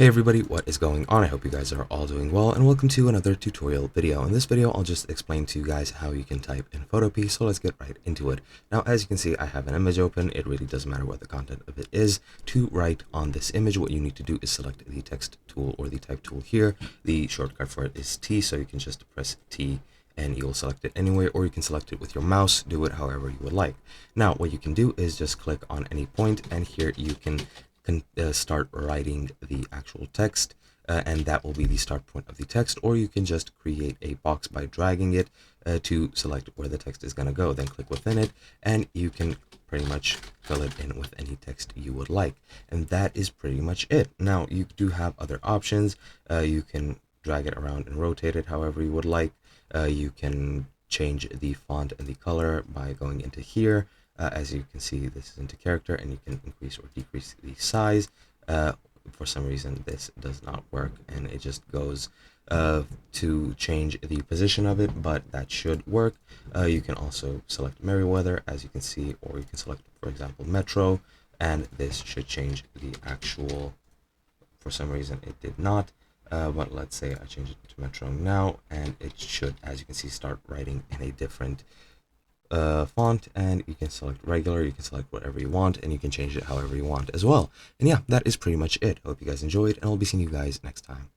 Hey everybody, what is going on? I hope you guys are all doing well, and welcome to another tutorial video. In this video, I'll just explain to you guys how you can type in Photopea, so let's get right into it. Now, as you can see, I have an image open. It really doesn't matter what the content of it is. To write on this image, what you need to do is select the text tool or the type tool here. The shortcut for it is T, so you can just press T and you'll select it anyway, or you can select it with your mouse. Do it however you would like. Now, what you can do is just click on any point, and here you can start writing the actual text, and that will be the start point of the text, or you can just create a box by dragging it to select where the text is going to go. Then click within it, and you can pretty much fill it in with any text you would like, and that is pretty much it. Now, you do have other options. You can drag it around and rotate it however you would like. You can change the font and the color by going into here. As you can see, this is into character, and you can increase or decrease the size. For some reason, this does not work, and it just goes to change the position of it, but that should work. You can also select Merriweather, as you can see, or you can select, for example, Metro, and this should change the actual. For some reason, it did not. But let's say I change it to Metro now, and it should, as you can see, start writing in a different font, and you can select regular, you can select whatever you want, and you can change it however you want as well. And yeah, that is pretty much it. Hope you guys enjoyed, and I'll be seeing you guys next time.